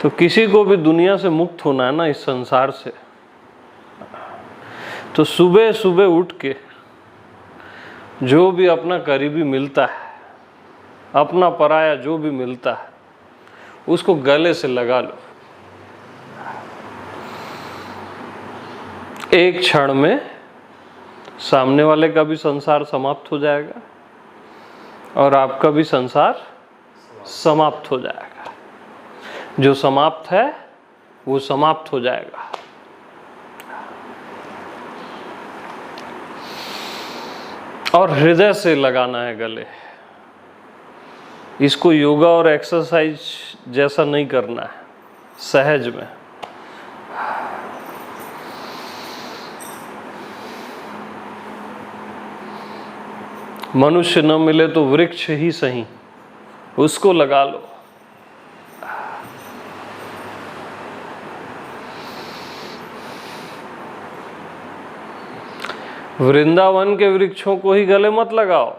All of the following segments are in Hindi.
तो किसी को भी दुनिया से मुक्त होना है ना, इस संसार से, तो सुबह सुबह उठ के जो भी अपना करीबी मिलता है, अपना पराया जो भी मिलता है, उसको गले से लगा लो। एक क्षण में सामने वाले का भी संसार समाप्त हो जाएगा और आपका भी संसार समाप्त हो जाएगा। जो समाप्त है वो समाप्त हो जाएगा। और हृदय से लगाना है गले। इसको योगा और एक्सरसाइज जैसा नहीं करना है, सहज में। मनुष्य न मिले तो वृक्ष ही सही, उसको लगा लो। वृंदावन के वृक्षों को ही गले मत लगाओ,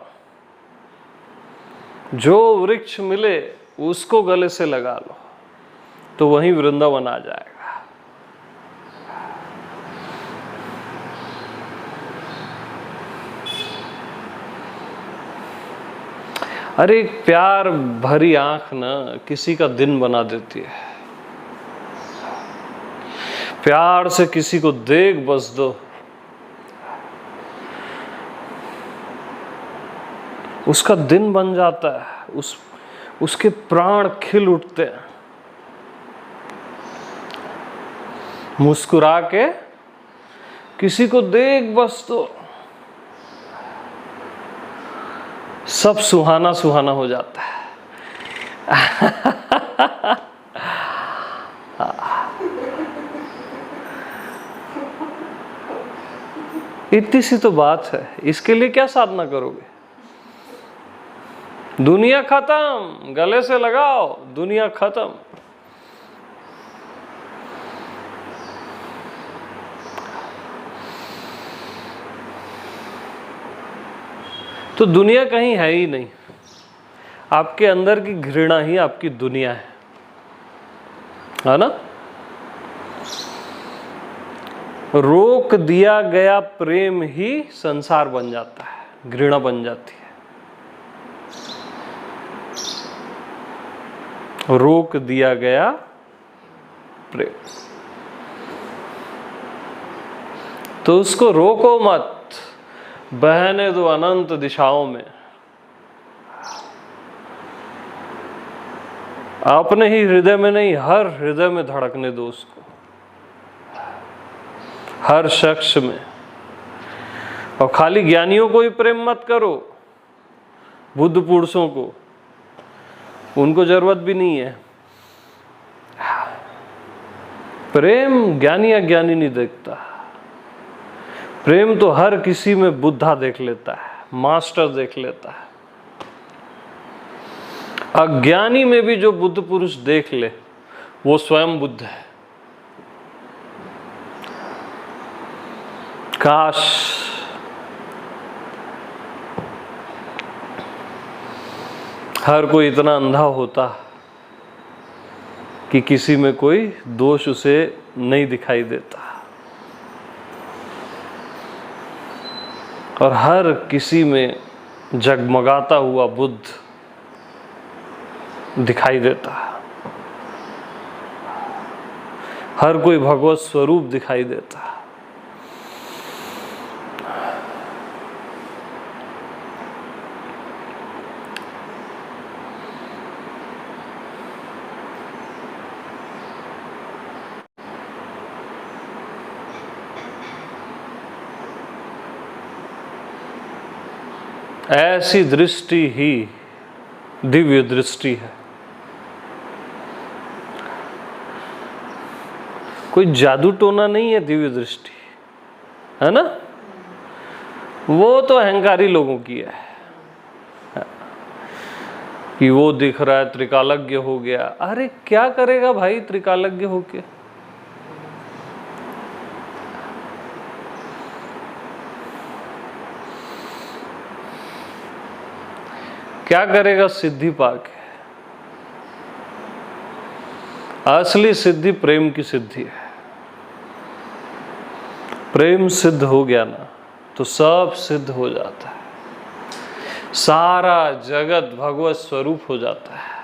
जो वृक्ष मिले उसको गले से लगा लो, तो वहीं वृंदावन आ जाएगा। अरे प्यार भरी आंख ना किसी का दिन बना देती है। प्यार से किसी को देख बस दो, उसका दिन बन जाता है, उसके प्राण खिल उठते हैं। मुस्कुरा के किसी को देख बस दो, सब सुहाना सुहाना हो जाता है। इतनी सी तो बात है, इसके लिए क्या साधना करोगे? दुनिया खत्म, गले से लगाओ, दुनिया खत्म। तो दुनिया कहीं है ही नहीं, आपके अंदर की घृणा ही आपकी दुनिया है ना? रोक दिया गया प्रेम ही संसार बन जाता है, घृणा बन जाती है। रोक दिया गया प्रेम, तो उसको रोको मत, बहने दो अनंत दिशाओं में। अपने ही हृदय में नहीं, हर हृदय में धड़कने दो उसको, हर शख्स में। और खाली ज्ञानियों को ही प्रेम मत करो, बुद्ध पुरुषों को, उनको जरूरत भी नहीं है। प्रेम ज्ञानी अज्ञानी नहीं देखता, प्रेम तो हर किसी में बुद्धा देख लेता है, मास्टर देख लेता है। अज्ञानी में भी जो बुद्ध पुरुष देख ले वो स्वयं बुद्ध है। काश हर कोई इतना अंधा होता कि किसी में कोई दोष उसे नहीं दिखाई देता, और हर किसी में जगमगाता हुआ बुद्ध दिखाई देता है। हर कोई भगवत स्वरूप दिखाई देता है। ऐसी दृष्टि ही दिव्य दृष्टि है। कोई जादू टोना नहीं है दिव्य दृष्टि, है ना? वो तो अहंकारी लोगों की है कि वो दिख रहा है, त्रिकालज्ञ हो गया। अरे क्या करेगा भाई त्रिकालज्ञ होके? क्या करेगा सिद्धि पाके? असली सिद्धि प्रेम की सिद्धि है। प्रेम सिद्ध हो गया ना तो सब सिद्ध हो जाता है, सारा जगत भगवत स्वरूप हो जाता है।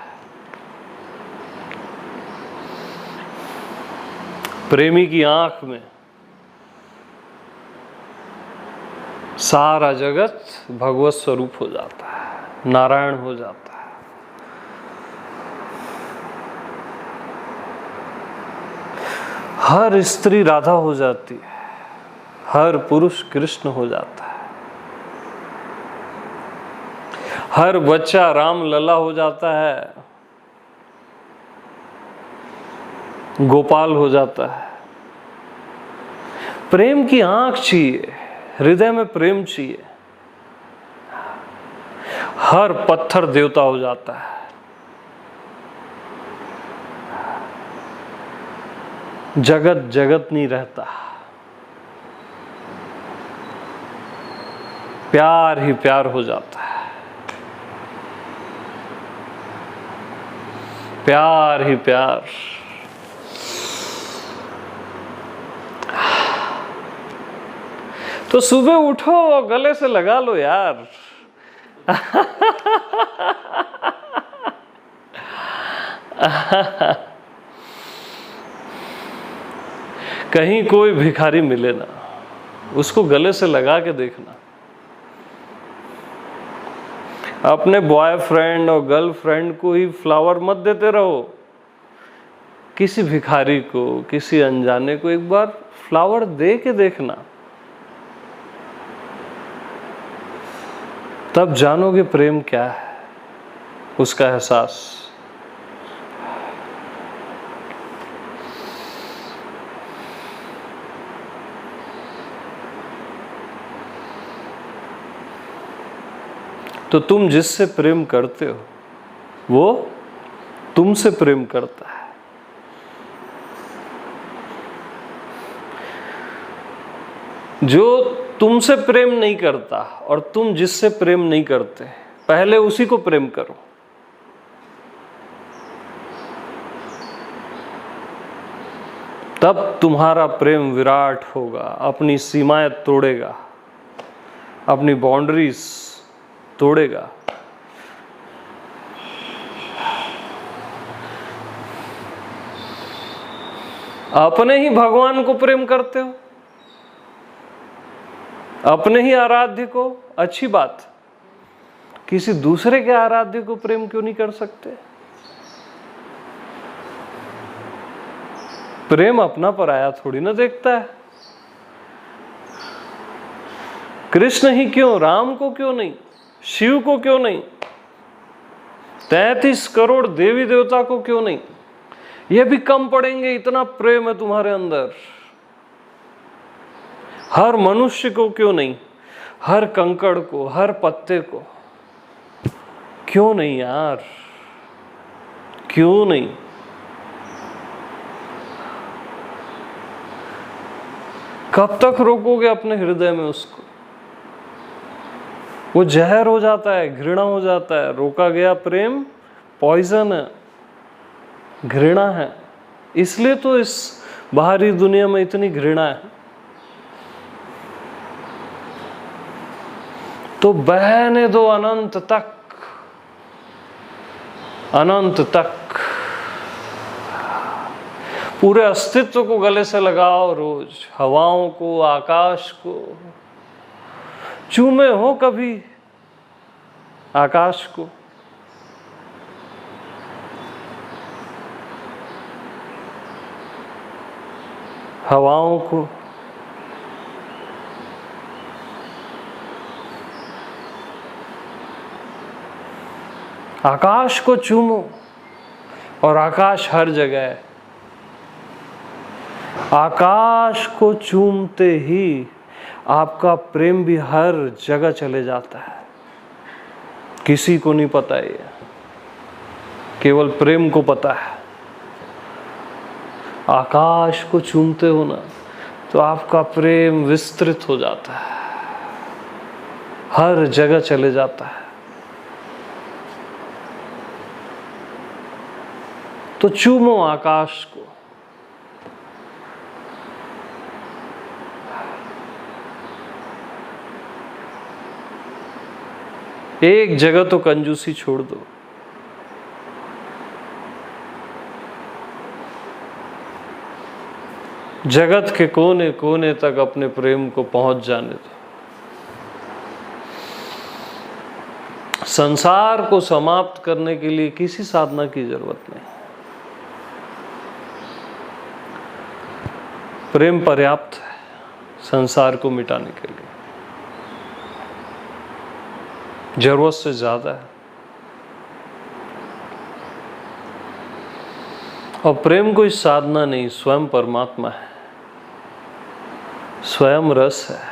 प्रेमी की आंख में सारा जगत भगवत स्वरूप हो जाता है, नारायण हो जाता है। हर स्त्री राधा हो जाती है, हर पुरुष कृष्ण हो जाता है, हर बच्चा राम लला हो जाता है, गोपाल हो जाता है। प्रेम की आंख चाहिए, हृदय में प्रेम चाहिए। हर पत्थर देवता हो जाता है, जगत जगत नहीं रहता, प्यार ही प्यार हो जाता है, प्यार ही प्यार। तो सुबह उठो, गले से लगा लो यार। कहीं कोई भिखारी मिले ना, उसको गले से लगा के देखना। अपने बॉयफ्रेंड और गर्लफ्रेंड को ही फ्लावर मत देते रहो, किसी भिखारी को, किसी अनजाने को एक बार फ्लावर दे के देखना, तब जानोगे प्रेम क्या है, उसका एहसास। तो तुम जिससे प्रेम करते हो वो तुमसे प्रेम करता है। जो तुमसे प्रेम नहीं करता और तुम जिससे प्रेम नहीं करते, पहले उसी को प्रेम करो। तब तुम्हारा प्रेम विराट होगा, अपनी सीमाएं तोड़ेगा, अपनी बाउंड्रीज तोड़ेगा। अपने ही भगवान को प्रेम करते हो, अपने ही आराध्य को, अच्छी बात। किसी दूसरे के आराध्य को प्रेम क्यों नहीं कर सकते? प्रेम अपना पराया थोड़ी ना देखता है। कृष्ण ही क्यों, राम को क्यों नहीं, शिव को क्यों नहीं, 33 करोड़ देवी देवता को क्यों नहीं? ये भी कम पड़ेंगे, इतना प्रेम है तुम्हारे अंदर। हर मनुष्य को क्यों नहीं, हर कंकड़ को, हर पत्ते को क्यों नहीं यार, क्यों नहीं? कब तक रोकोगे अपने हृदय में उसको? वो जहर हो जाता है, घृणा हो जाता है। रोका गया प्रेम पॉइजन है, घृणा है। इसलिए तो इस बाहरी दुनिया में इतनी घृणा है। तो बहने दो अनंत तक, अनंत तक। पूरे अस्तित्व को गले से लगाओ रोज, हवाओं को, आकाश को। चूमे हो कभी आकाश को? हवाओं को? आकाश को चूमो, और आकाश हर जगह है। आकाश को चूमते ही आपका प्रेम भी हर जगह चले जाता है। किसी को नहीं पता ये, केवल प्रेम को पता है। आकाश को चूमते हो ना तो आपका प्रेम विस्तृत हो जाता है, हर जगह चले जाता है। तो चूमो आकाश को। एक जगह तो कंजूसी छोड़ दो। जगत के कोने कोने तक अपने प्रेम को पहुंच जाने दो। संसार को समाप्त करने के लिए किसी साधना की जरूरत नहीं, प्रेम पर्याप्त है संसार को मिटाने के लिए। जरूरत से ज्यादा है। और प्रेम कोई साधना नहीं, स्वयं परमात्मा है, स्वयं रस है।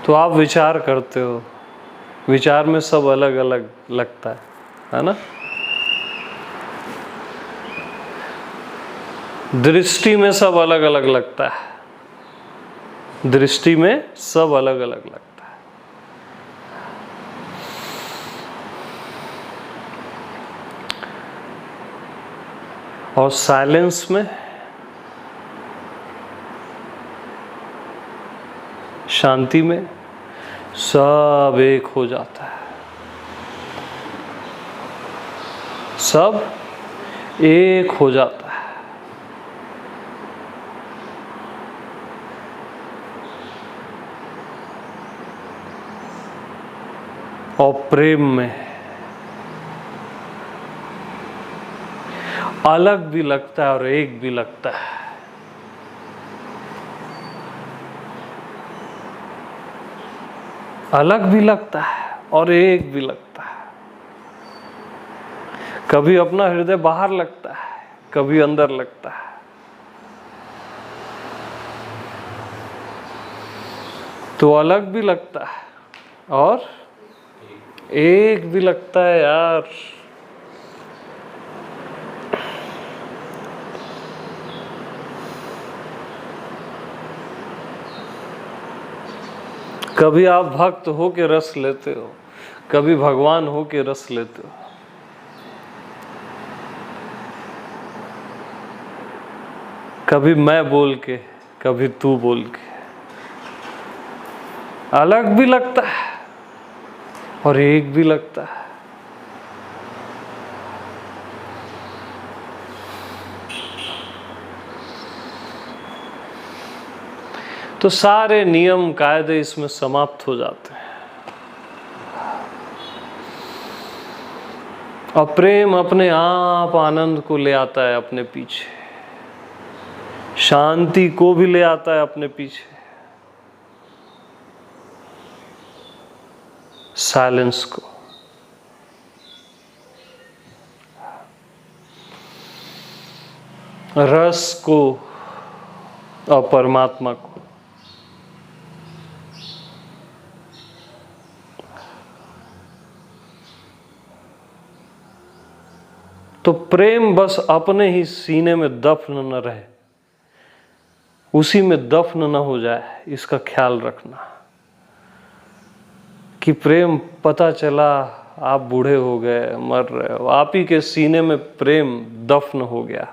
तो आप विचार करते हो, विचार में सब अलग अलग लगता है ना? दृष्टि में सब अलग अलग लगता है, दृष्टि में सब अलग अलग लगता है। और साइलेंस में, शांति में सब एक हो जाता है, सब एक हो जाता है। और प्रेम में अलग भी लगता है और एक भी लगता है। अलग भी लगता है और एक भी लगता है। कभी अपना हृदय बाहर लगता है, कभी अंदर लगता है। तो अलग भी लगता है और एक भी लगता है यार। कभी आप भक्त हो के रस लेते हो, कभी भगवान हो के रस लेते हो। कभी मैं बोल के, कभी तू बोल के। अलग भी लगता है और एक भी लगता है। तो सारे नियम कायदे इसमें समाप्त हो जाते हैं। और प्रेम अपने आप आनंद को ले आता है अपने पीछे, शांति को भी ले आता है अपने पीछे, साइलेंस को। रस को और परमात्मा को। तो प्रेम बस अपने ही सीने में दफन न रहे, उसी में दफन न हो जाए, इसका ख्याल रखना। कि प्रेम पता चला आप बूढ़े हो गए, मर रहे हो, आप ही के सीने में प्रेम दफन हो गया।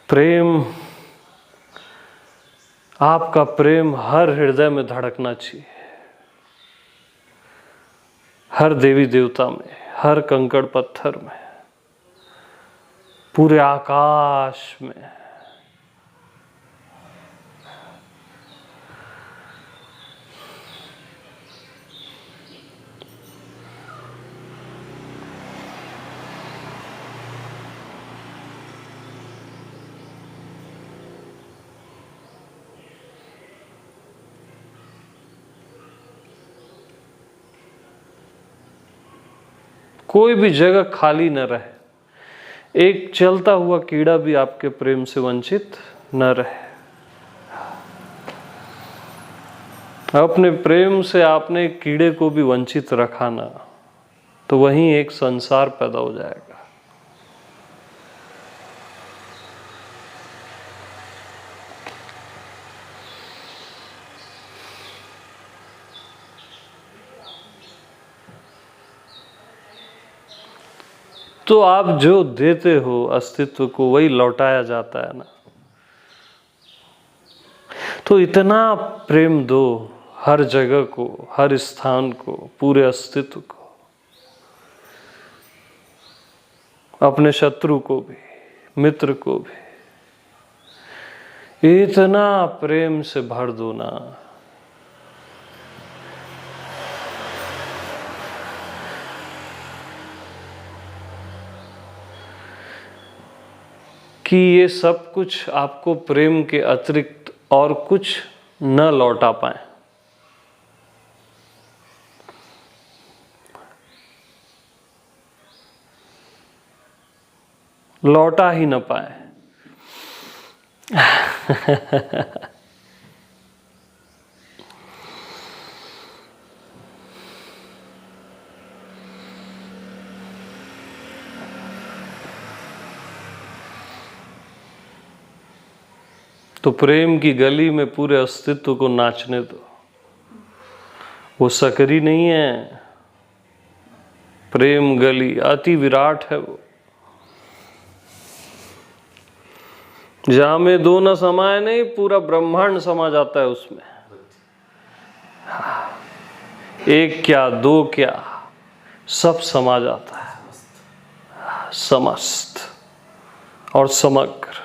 प्रेम, आपका प्रेम हर हृदय में धड़कना चाहिए, हर देवी देवता में, हर कंकड़ पत्थर में, पूरे आकाश में। कोई भी जगह खाली न रहे, एक चलता हुआ कीड़ा भी आपके प्रेम से वंचित न रहे। अपने प्रेम से आपने कीड़े को भी वंचित रखा ना, तो वहीं एक संसार पैदा हो जाएगा। तो आप जो देते हो अस्तित्व को, वही लौटाया जाता है ना। तो इतना प्रेम दो हर जगह को, हर स्थान को, पूरे अस्तित्व को, अपने शत्रु को भी, मित्र को भी इतना प्रेम से भर दो ना कि ये सब कुछ आपको प्रेम के अतिरिक्त और कुछ न लौटा पाए। लौटा ही न पाए। तो प्रेम की गली में पूरे अस्तित्व को नाचने दो। वो सकरी नहीं है, प्रेम गली अति विराट है वो, जहां में दो न समाये नहीं, पूरा ब्रह्मांड समा जाता है उसमें। एक क्या दो क्या, सब समा जाता है, समस्त और समग्र,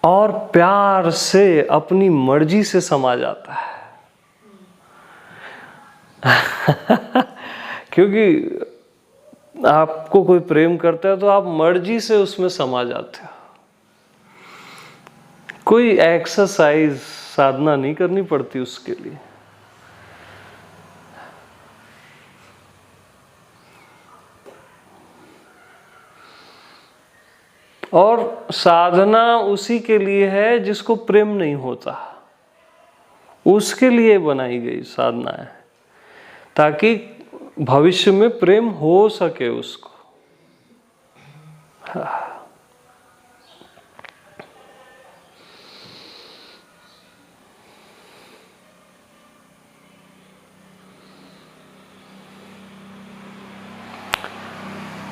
और प्यार से अपनी मर्जी से समा जाता है। क्योंकि आपको कोई प्रेम करता है तो आप मर्जी से उसमें समा जाते हो। कोई एक्सरसाइज साधना नहीं करनी पड़ती उसके लिए। और साधना उसी के लिए है जिसको प्रेम नहीं होता, उसके लिए बनाई गई साधना है, ताकि भविष्य में प्रेम हो सके उसको।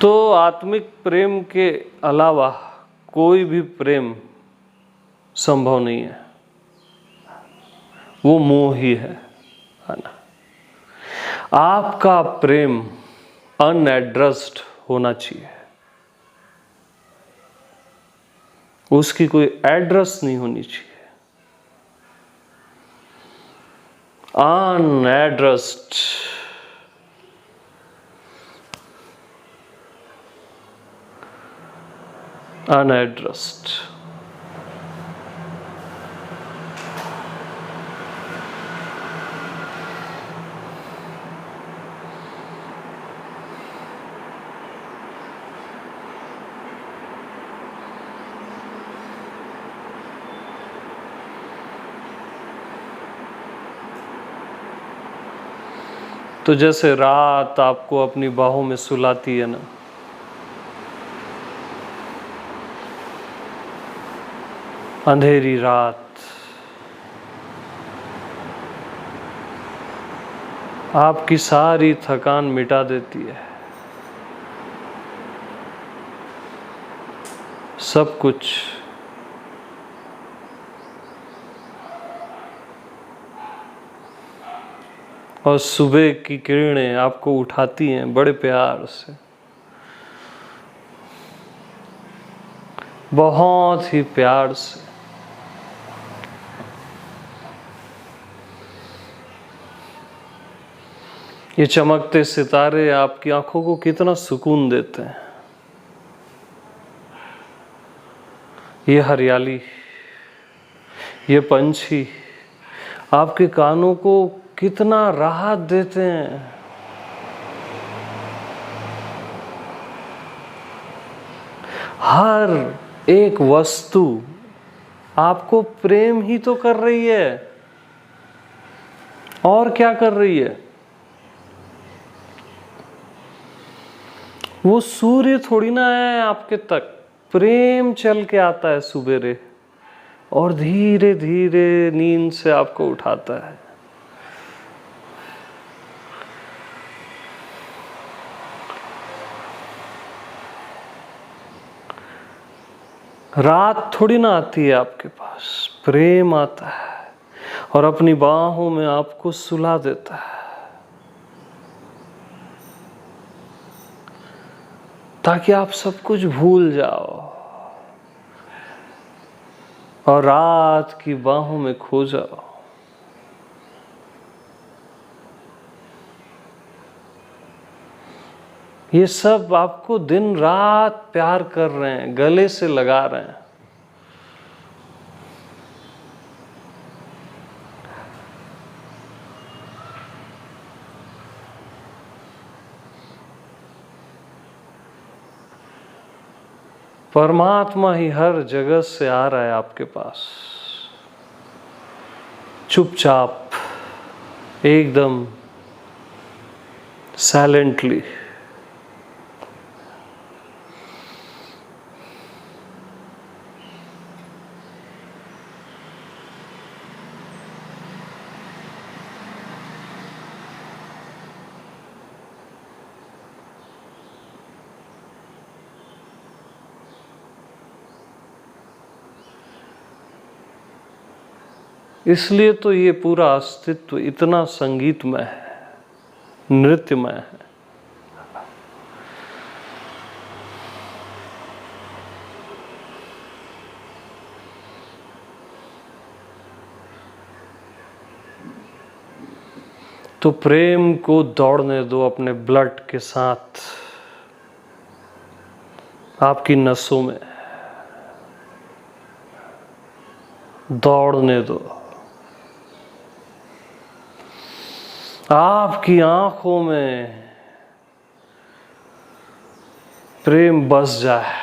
तो आत्मिक प्रेम के अलावा कोई भी प्रेम संभव नहीं है, वो मोह ही है ना। आपका प्रेम अनएड्रेस्ड होना चाहिए, उसकी कोई एड्रेस नहीं होनी चाहिए। Unaddressed, unaddressed। तो जैसे रात आपको अपनी बाहों में सुलाती है ना, अंधेरी रात आपकी सारी थकान मिटा देती है, सब कुछ। और सुबह की किरणें आपको उठाती हैं बड़े प्यार से, बहुत ही प्यार से। ये चमकते सितारे आपकी आंखों को कितना सुकून देते हैं। ये हरियाली, ये पंछी आपके कानों को कितना राहत देते हैं। हर एक वस्तु आपको प्रेम ही तो कर रही है, और क्या कर रही है? वो सूर्य थोड़ी ना है आपके तक, प्रेम चल के आता है सुबेरे और धीरे धीरे नींद से आपको उठाता है। रात थोड़ी ना आती है आपके पास, प्रेम आता है और अपनी बाहों में आपको सुला देता है, ताकि आप सब कुछ भूल जाओ और रात की बाहों में खो जाओ। ये सब आपको दिन रात प्यार कर रहे हैं, गले से लगा रहे हैं। परमात्मा ही हर जगह से आ रहा है आपके पास, चुपचाप, एकदम साइलेंटली। इसलिए तो ये पूरा अस्तित्व इतना संगीतमय है, नृत्यमय है। तो प्रेम को दौड़ने दो अपने ब्लड के साथ, आपकी नसों में दौड़ने दो, आपकी आंखों में प्रेम बस जाए,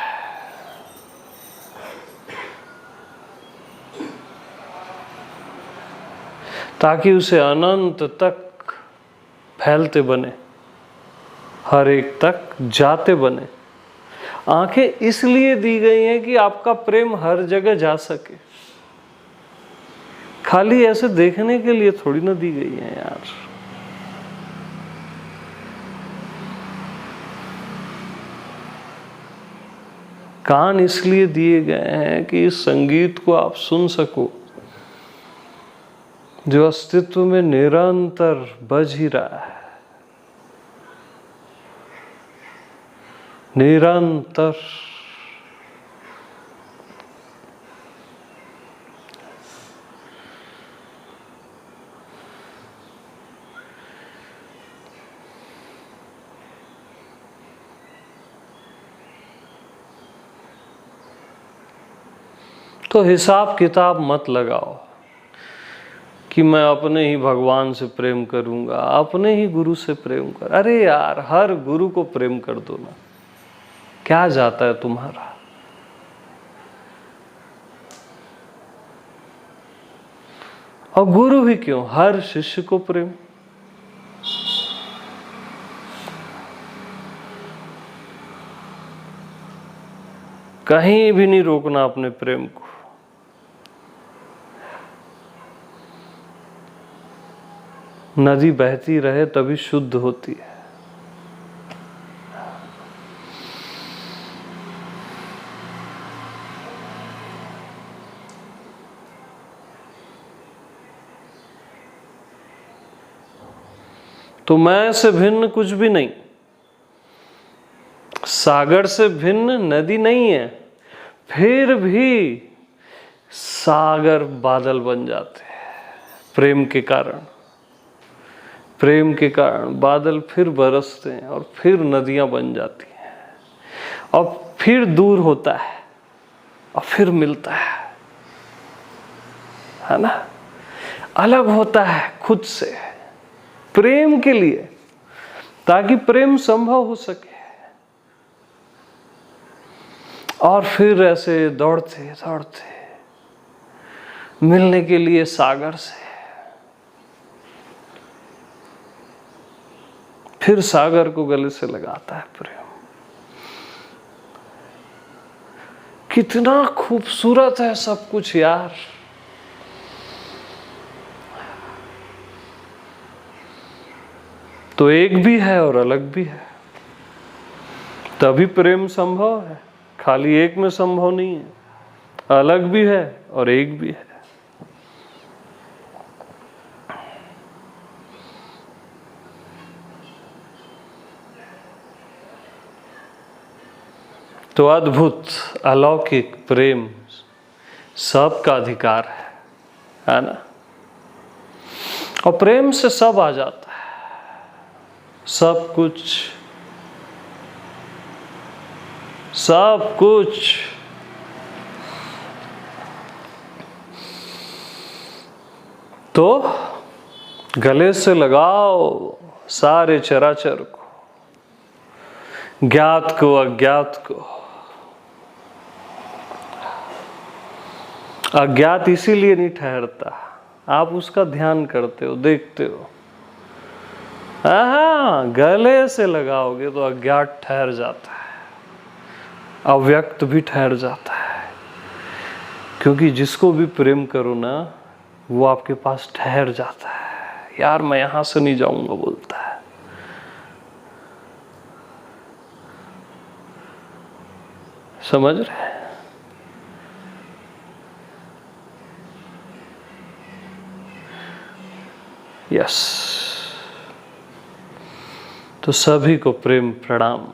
ताकि उसे अनंत तक फैलते बने, हर एक तक जाते बने। आंखें इसलिए दी गई हैं कि आपका प्रेम हर जगह जा सके, खाली ऐसे देखने के लिए थोड़ी ना दी गई है यार। कान इसलिए दिए गए हैं कि इस संगीत को आप सुन सको, जो अस्तित्व में निरंतर बज ही रहा है, निरंतर। तो हिसाब किताब मत लगाओ कि मैं अपने ही भगवान से प्रेम करूंगा, अपने ही गुरु से प्रेम कर। अरे यार, हर गुरु को प्रेम कर दो ना, क्या जाता है तुम्हारा? और गुरु भी क्यों, हर शिष्य को प्रेम। कहीं भी नहीं रोकना अपने प्रेम को। नदी बहती रहे तभी शुद्ध होती है। तो मैं से भिन्न कुछ भी नहीं, सागर से भिन्न नदी नहीं है, फिर भी सागर बादल बन जाते हैं प्रेम के कारण। प्रेम के कारण बादल फिर बरसते हैं और फिर नदियां बन जाती हैं और फिर दूर होता है और फिर मिलता है ना? अलग होता है खुद से प्रेम के लिए, ताकि प्रेम संभव हो सके। और फिर ऐसे दौड़ते दौड़ते मिलने के लिए सागर से, फिर सागर को गले से लगाता है प्रेम। कितना खूबसूरत है सब कुछ यार। तो एक भी है और अलग भी है, तभी प्रेम संभव है। खाली एक में संभव नहीं है, अलग भी है और एक भी है। तो अद्भुत अलौकिक प्रेम सबका अधिकार है ना। और प्रेम से सब आ जाता है, सब कुछ, सब कुछ। तो गले से लगाओ सारे चराचर को, ज्ञात को अज्ञात को। अज्ञात इसीलिए नहीं ठहरता, आप उसका ध्यान करते हो, देखते हो। हाँ, गले से लगाओगे तो अज्ञात ठहर जाता है, अव्यक्त भी ठहर जाता है। क्योंकि जिसको भी प्रेम करो ना, वो आपके पास ठहर जाता है। यार मैं यहां से नहीं जाऊंगा बोलता है। समझ रहे? यस। तो सभी को प्रेम प्रणाम।